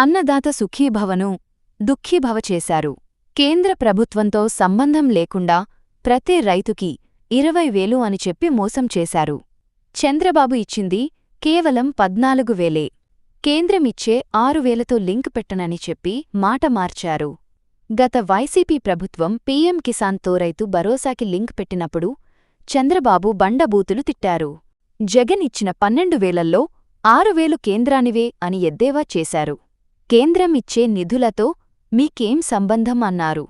అన్నదాత సుఖీభవను దుఃఖీభవ చేశారు. కేంద్ర ప్రభుత్వంతో సంబంధం లేకుండా ప్రతి రైతుకి 20,000 అని చెప్పి మోసం చేశారు. చంద్రబాబు ఇచ్చింది కేవలం 14,000. కేంద్రమిచ్చే 6,000తో లింక్ పెట్టనని చెప్పి మాట మార్చారు. గత వైసీపీ ప్రభుత్వం పీఎం కిసాన్తో రైతు భరోసాకి లింక్ పెట్టినప్పుడు చంద్రబాబు బండబూతులు తిట్టారు. జగన్ ఇచ్చిన 12,000లో 6,000 కేంద్రానివే అని ఎద్దేవా చేశారు. కేంద్రం ఇచ్చే నిధులతో మీకేం సంబంధం అన్నారు.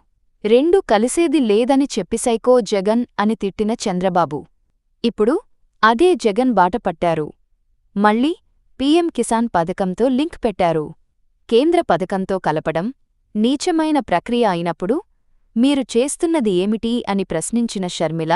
రెండూ కలిసేది లేదని చెప్పి సైకో జగన్ అని తిట్టిన చంద్రబాబు ఇప్పుడు అదే జగన్ బాటపట్టారు. మళ్ళీ పీఎం కిసాన్ పథకంతో లింక్ పెట్టారు. కేంద్ర పథకంతో కలపడం నీచమైన ప్రక్రియ అయినప్పుడు మీరు చేస్తున్నది ఏమిటి అని ప్రశ్నించిన షర్మిల,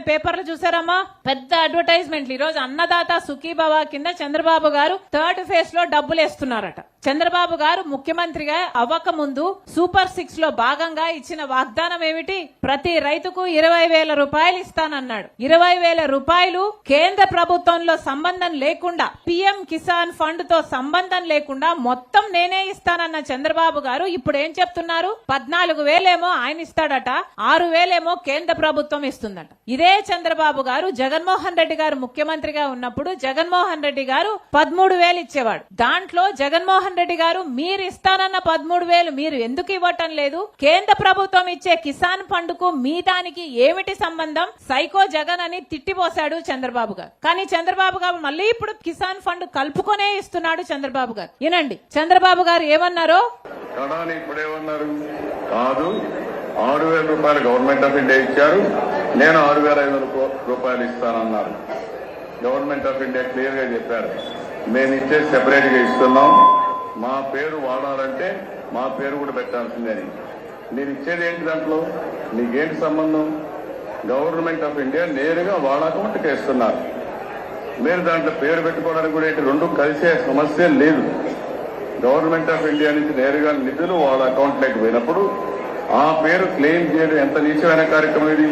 పేపర్లు చూసారమ్మా, పెద్ద అడ్వర్టైజ్మెంట్లు. ఈరోజు అన్నదాత సుఖీభవ కింద చంద్రబాబు గారు 3rd ఫేజ్ లో డబ్బులు వేస్తున్నారట. చంద్రబాబు గారు ముఖ్యమంత్రిగా అవ్వక ముందు సూపర్ 6 లో భాగంగా ఇచ్చిన వాగ్దానం ఏమిటి? ప్రతి రైతుకు 20,000 రూపాయలు ఇస్తానన్నాడు. 20,000 రూపాయలు కేంద్ర ప్రభుత్వంలో సంబంధం లేకుండా, పీఎం కిసాన్ ఫండ్ తో సంబంధం లేకుండా మొత్తం నేనే ఇస్తానన్న చంద్రబాబు గారు ఇప్పుడు ఏం చెప్తున్నారు? 14,000 ఆయన ఇస్తాడట, 6,000 కేంద్ర ప్రభుత్వం ఇస్తుందట. ఇదే చంద్రబాబు గారు జగన్మోహన్ రెడ్డి గారు ముఖ్యమంత్రిగా ఉన్నప్పుడు జగన్మోహన్ రెడ్డి గారు 13,000 ఇచ్చేవాడు. దాంట్లో జగన్మోహన్ రెడ్డి గారు మీరు ఇస్తానన్న 13,000 మీరు ఎందుకు ఇవ్వటం లేదు? కేంద్ర ప్రభుత్వం ఇచ్చే కిసాన్ ఫండ్ కు మీ దానికి ఏమిటి సంబంధం? సైకో జగన్ అని తిట్టిపోశాడు చంద్రబాబు గారు. కానీ చంద్రబాబు గారు మళ్ళీ ఇప్పుడు కిసాన్ ఫండ్ కలుపుకొనే ఇస్తున్నాడు చంద్రబాబు గారు. వినండి చంద్రబాబు గారు ఏమన్నారో. కాదు, 6,000 రూపాయలు గవర్నమెంట్ ఆఫ్ ఇండియా ఇచ్చారు, నేను 6,500 రూపాయలు ఇస్తానన్నారు. గవర్నమెంట్ ఆఫ్ ఇండియా క్లియర్ గా చెప్పారు, మేము ఇచ్చేది సెపరేట్ గా ఇస్తున్నాం, మా పేరు వాడాలంటే మా పేరు కూడా పెట్టాల్సిందని. మీరు ఇచ్చేది ఏంటి? దాంట్లో నీకేంటి సంబంధం? గవర్నమెంట్ ఆఫ్ ఇండియా నేరుగా వాళ్ళ అకౌంట్కి వేస్తున్నారు, మీరు దాంట్లో పేరు పెట్టుకోవడానికి కూడా ఏంటి? రెండు కలిసే సమస్య లేదు. గవర్నమెంట్ ఆఫ్ ఇండియా నుంచి నేరుగా నిధులు వాళ్ళ అకౌంట్లోకి పోయినప్పుడు ఆ పేరు క్లెయిమ్ చేయడం ఎంత నీచమైన కార్యక్రమం ఇది?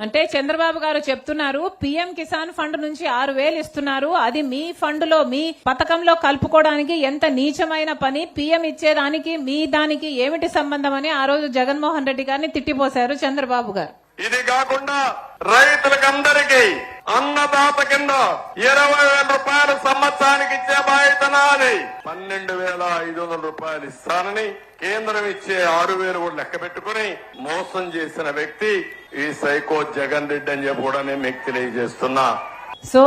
అంటే చంద్రబాబు గారు చెప్తున్నారు, పీఎం కిసాన్ ఫండ్ నుంచి 6,000 ఇస్తున్నారు, అది మీ ఫండ్ లో మీ పథకంలో కలుపుకోవడానికి ఎంత నీచమైన పని. పీఎం ఇచ్చేదానికి మీ దానికి ఏమిటి సంబంధం అని ఆ రోజు జగన్మోహన్ రెడ్డి గారిని తిట్టిపోశారు చంద్రబాబు గారు. ఇది కాకుండా రైతులకందరికీ అన్నదాత కింద 20,000 రూపాయలు సంవత్సరానికి ఇచ్చే బాధ్యత నాది. 12,500 రూపాయలు ఇస్తానని కేంద్రం ఇచ్చే 6,000 కూడా లెక్క పెట్టుకుని మోసం చేసిన వ్యక్తి ఈ సైకో జగన్ రెడ్డి అని చెప్పి కూడా నేను మీకు తెలియజేస్తున్నా. సో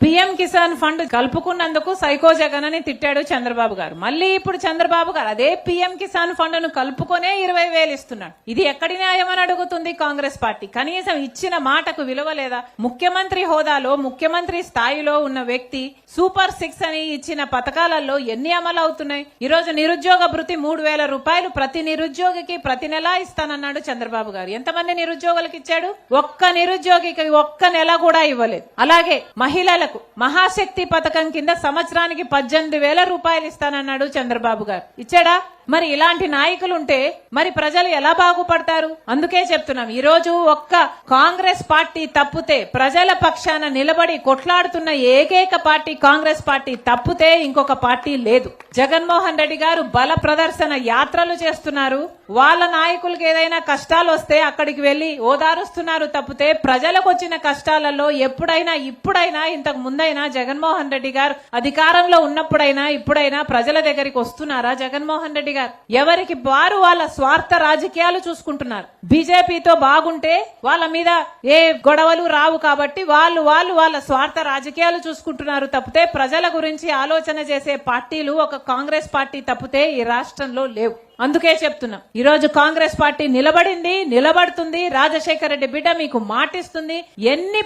పీఎం కిసాన్ ఫండ్ కలుపుకున్నందుకు సైకో జగన్ అని తిట్టాడు చంద్రబాబు గారు. మళ్ళీ ఇప్పుడు చంద్రబాబు గారు అదే పీఎం కిసాన్ ఫండ్ ను కలుపుకొనే 20,000 ఇస్తున్నాడు. ఇది ఎక్కడి న్యాయమని అడుగుతుంది కాంగ్రెస్ పార్టీ. కనీసం ఇచ్చిన మాటకు విలువ లేదా? ముఖ్యమంత్రి హోదాలో ముఖ్యమంత్రి స్థాయిలో ఉన్న వ్యక్తి సూపర్ 6 అని ఇచ్చిన పథకాలలో ఎన్ని అమలు అవుతున్నాయి? ఈ రోజు నిరుద్యోగ భృతి 3,000 రూపాయలు ప్రతి నిరుద్యోగికి ప్రతి నెలా ఇస్తానన్నాడు చంద్రబాబు గారు. ఎంతమంది నిరుద్యోగులకు ఇచ్చాడు? ఒక్క నిరుద్యోగికి ఒక్క నెల కూడా ఇవ్వలేదు. అలాగే మహిళలకు మహాశక్తి పథకం కింద సంవత్సరానికి 18,000 రూపాయలు ఇస్తానన్నాడు చంద్రబాబు గారు. ఇచ్చాడా? మరి ఇలాంటి నాయకులు ఉంటే మరి ప్రజలు ఎలా బాగుపడతారు? అందుకే చెప్తున్నాం, ఈ రోజు ఒక్క కాంగ్రెస్ పార్టీ తప్పితే, ప్రజల పక్షాన నిలబడి కొట్లాడుతున్న ఏకైక పార్టీ కాంగ్రెస్ పార్టీ తప్పితే ఇంకొక పార్టీ లేదు. జగన్మోహన్ రెడ్డి గారు బల ప్రదర్శన యాత్రలు చేస్తున్నారు. వాళ్ళ నాయకులకు ఏదైనా కష్టాలు వస్తే అక్కడికి వెళ్లి ఓదారుస్తున్నారు తప్పితే ప్రజలకు వచ్చిన కష్టాలలో ఎప్పుడైనా ఇప్పుడైనా ఇంతకు ముందైనా జగన్మోహన్ రెడ్డి గారు అధికారంలో ఉన్నప్పుడైనా ఇప్పుడైనా ప్రజల దగ్గరికి వస్తున్నారా? జగన్మోహన్ రెడ్డి గారు ఎవరికి వారు వాళ్ళ స్వార్థ రాజకీయాలు చూసుకుంటున్నారు. బీజేపీతో బాగుంటే వాళ్ళ మీద ఏ గొడవలు రావు కాబట్టి వాళ్ళ స్వార్థ రాజకీయాలు చూసుకుంటున్నారు తప్పితే ప్రజల గురించి ఆలోచన చేసే పార్టీలు ఒక కాంగ్రెస్ పార్టీ తప్పితే ఈ రాష్ట్రంలో లేవు. అందుకే చెప్తున్నాం, ఈ రోజు కాంగ్రెస్ పార్టీ నిలబడింది, నిలబడుతుంది. రాజశేఖర రెడ్డి బిడ్డ మీకు మాటిస్తుంది. ఎన్ని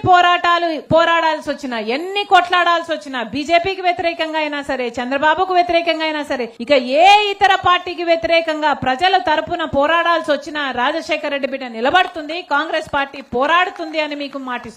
పోరాడాల్సి వచ్చినా, ఎన్ని కొట్లాడాల్సి వచ్చినా, బీజేపీకి వ్యతిరేకంగా అయినా సరే, చంద్రబాబుకు వ్యతిరేకంగా అయినా సరే, ఇక ఏ ఇతర పార్టీకి వ్యతిరేకంగా ప్రజల తరపున పోరాడాల్సి వచ్చినా రాజశేఖర రెడ్డి బిడ్డ నిలబడుతుంది, కాంగ్రెస్ పార్టీ పోరాడుతుంది అని మీకు మాటిస్తుంది.